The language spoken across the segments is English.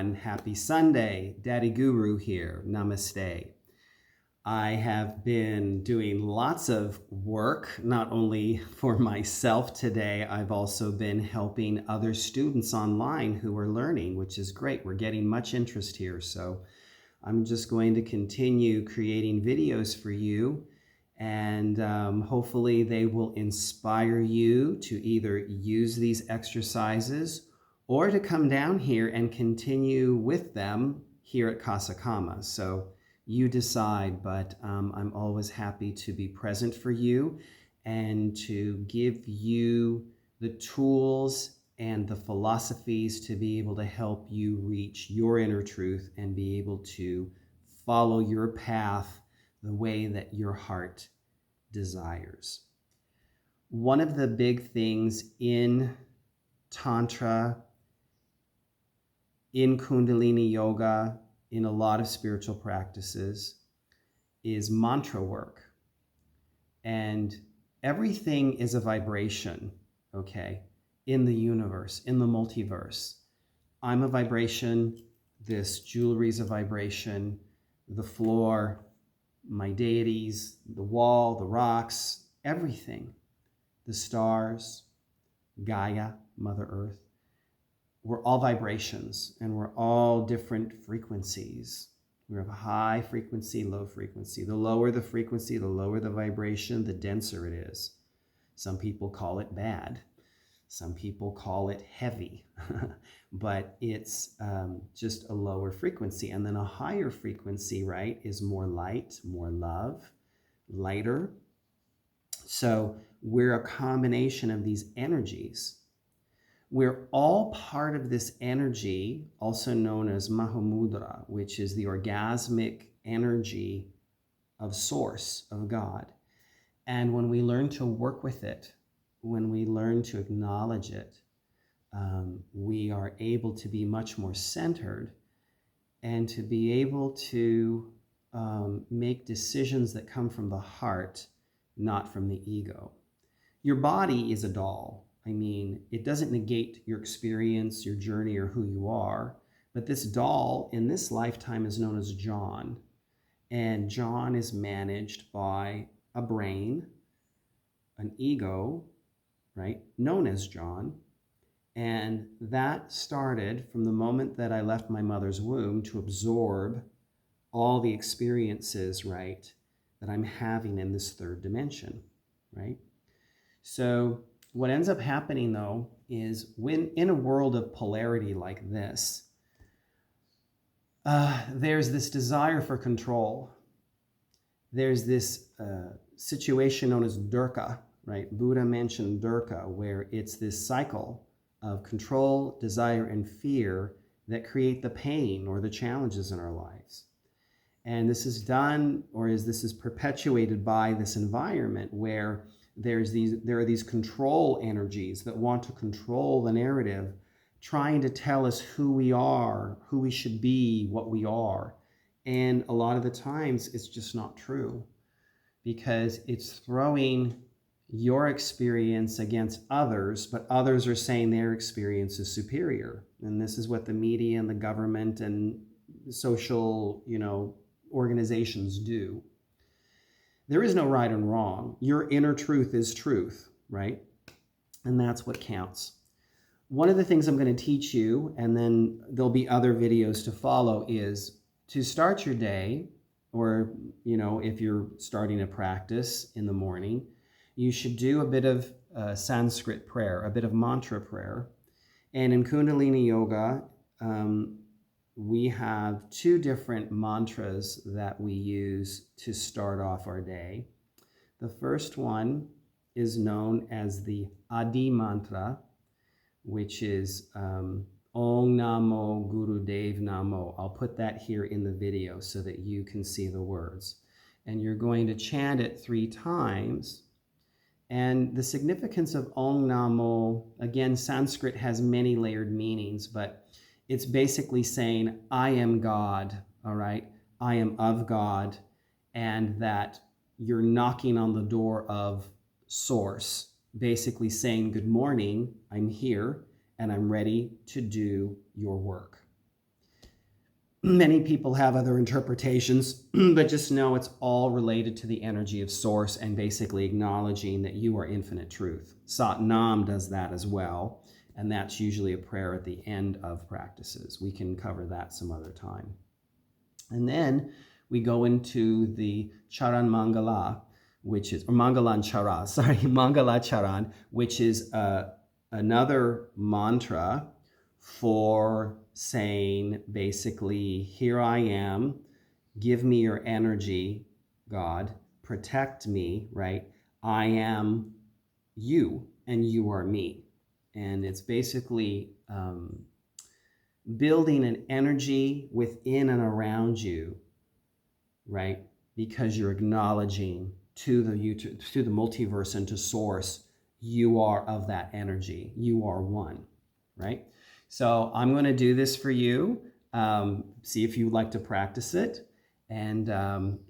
everyone. Happy Sunday. Daddy Guru here. Namaste. I have been doing lots of work, not only for myself today, I've also been helping other students online who are learning, which is great. We're getting much interest here. So I'm just going to continue creating videos for you, and hopefully they will inspire you to either use these exercises or to come down here and continue with them here at Casa Kama. So you decide, but I'm always happy to be present for you and to give you the tools and the philosophies to be able to help you reach your inner truth and be able to follow your path the way that your heart desires. One of the big things in Tantra, in Kundalini Yoga, in a lot of spiritual practices, is mantra work. And everything is a vibration, okay, in the universe, in the multiverse. I'm a vibration, this jewelry is a vibration, the floor, my deities, the wall, the rocks, everything, the stars, Gaia, Mother Earth. We're all vibrations, and we're all different frequencies. We have a high frequency, low frequency. The lower the frequency, the lower the vibration, the denser it is. Some people call it bad. Some people call it heavy, but it's just a lower frequency. And then a higher frequency, right, is more light, more love, lighter. So we're a combination of these energies. We're all part of this energy, also known as Mahamudra, which is the orgasmic energy of Source, of God. And when we learn to work with it, when we learn to acknowledge it, we are able to be much more centered and to be able to make decisions that come from the heart, not from the ego. Your body is a doll. I mean, it doesn't negate your experience, your journey, or who you are, but this doll in this lifetime is known as John. And John is managed by a brain, an ego, right, known as John. And that started from the moment that I left my mother's womb to absorb all the experiences, right, that I'm having in this third dimension, right? So what ends up happening, though, is when in a world of polarity like this, there's this desire for control. There's this situation known as Durka, right? Buddha mentioned Durka, where it's this cycle of control, desire, and fear that create the pain or the challenges in our lives. And this is done, or this is perpetuated by this environment where there are these control energies that want to control the narrative, trying to tell us who we are, who we should be, what we are. And a lot of the times it's just not true, because it's throwing your experience against others, but others are saying their experience is superior. And this is what the media and the government and social, organizations do. There is no right and wrong. Your inner truth is truth, right? And that's what counts. One of the things I'm going to teach you, and then there'll be other videos to follow, is to start your day, or, if you're starting a practice in the morning, you should do a bit of Sanskrit prayer, a bit of mantra prayer. And in Kundalini Yoga, we have two different mantras that we use to start off our day. The first one is known as the Adi mantra, which is Om Namo Gurudev Namo. I'll put that here in the video so that you can see the words. And you're going to chant it 3 times. And the significance of Om Namo, again, Sanskrit has many layered meanings, but it's basically saying, I am God, all right? I am of God, and that you're knocking on the door of Source, basically saying, good morning, I'm here, and I'm ready to do your work. Many people have other interpretations, but just know it's all related to the energy of source and basically acknowledging that you are infinite truth. Sat Nam does that as well, and that's usually a prayer at the end of practices. We can cover that some other time. And then we go into the Charan Mangala, which is, or Mangalan Chara, sorry, Mangala Charan, which is another mantra for saying basically, here I am, give me your energy, God, protect me, right? I am you and you are me. And it's basically building an energy within and around you, right? Because you're acknowledging to the multiverse and to source, you are of that energy. You are one, right? So I'm going to do this for you. See if you'd like to practice it. And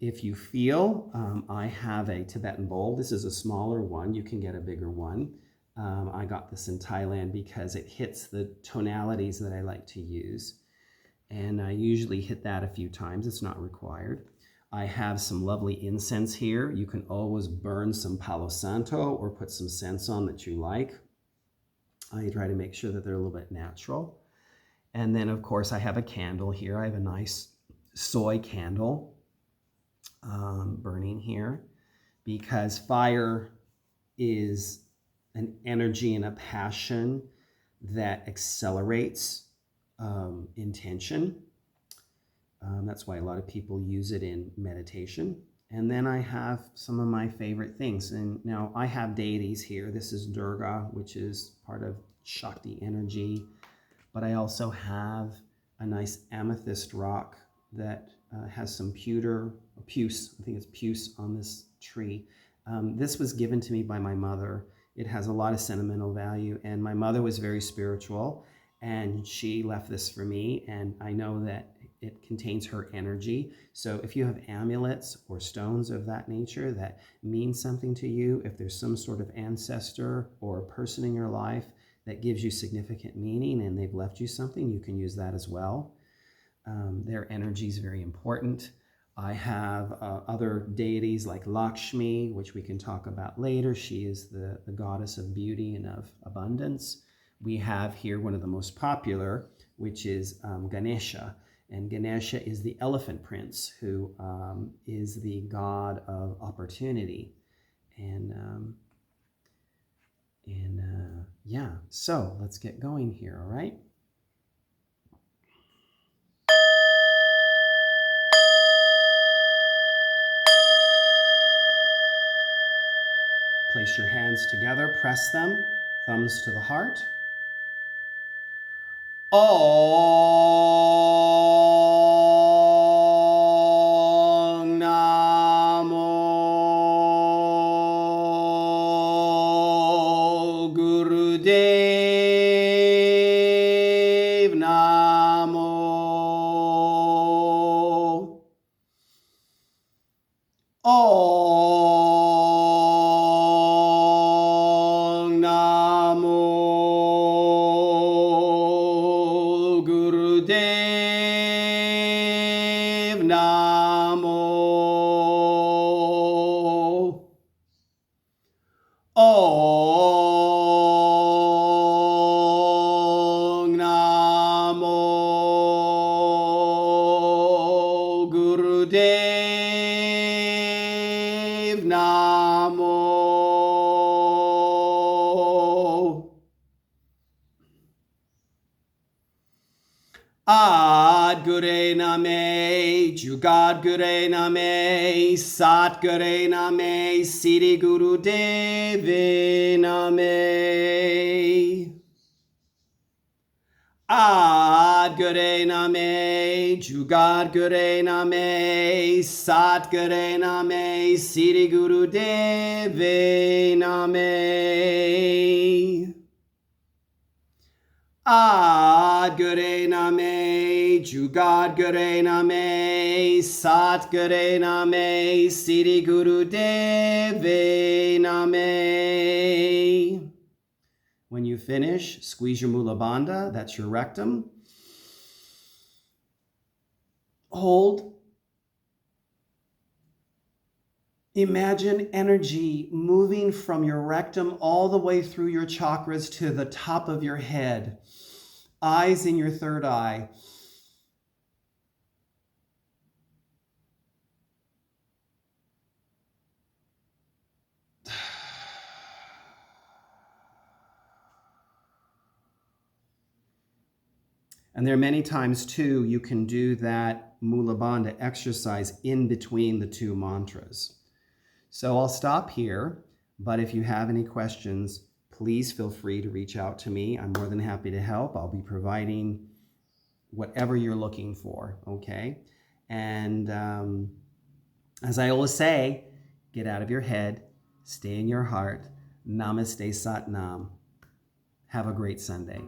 if you feel, I have a Tibetan bowl. This is a smaller one. You can get a bigger one. I got this in Thailand because it hits the tonalities that I like to use. And I usually hit that a few times. It's not required. I have some lovely incense here. You can always burn some Palo Santo or put some scents on that you like. I try to make sure that they're a little bit natural. And then, of course, I have a candle here. I have a nice soy candle burning here because fire is an energy and a passion that accelerates intention. That's why a lot of people use it in meditation. And then I have some of my favorite things. And now I have deities here. This is Durga, which is part of Shakti energy. But I also have a nice amethyst rock that has some puce, I think it's puce on this tree. This was given to me by my mother. It has a lot of sentimental value. And my mother was very spiritual. And she left this for me. And I know that it contains her energy. So if you have amulets or stones of that nature that mean something to you, if there's some sort of ancestor or a person in your life that gives you significant meaning and they've left you something, you can use that as well. Their energy is very important. I have other deities like Lakshmi, which we can talk about later. She is the goddess of beauty and of abundance. We have here one of the most popular, which is Ganesha. And Ganesha is the elephant prince, who is the god of opportunity. And yeah, so let's get going here, all right? Place your hands together, press them, thumbs to the heart. Om Namo Gurudev Namo. Om Namo Gurudev Namo. Om Namo Gurudev Namo. Aad Guray Nameh, Jugaad Guray Nameh, Saat Guray Nameh, Siri Devay Nameh. Aad Guray Nameh, Jugaad Guray Nameh, Saat Guray Nameh, Siri Devay Nameh. Aad Guray Nameh, Jugaad Guray Nameh, Saat Guray Nameh, Siri Devay Nameh. When you finish, squeeze your Mula Bandha, that's your rectum. Hold. Imagine energy moving from your rectum all the way through your chakras to the top of your head. Eyes in your third eye. And there are many times too, you can do that Mula Bandha exercise in between the two mantras. So I'll stop here, but if you have any questions, please feel free to reach out to me. I'm more than happy to help. I'll be providing whatever you're looking for, okay? And as I always say, get out of your head, stay in your heart. Namaste, Sat Nam. Have a great Sunday.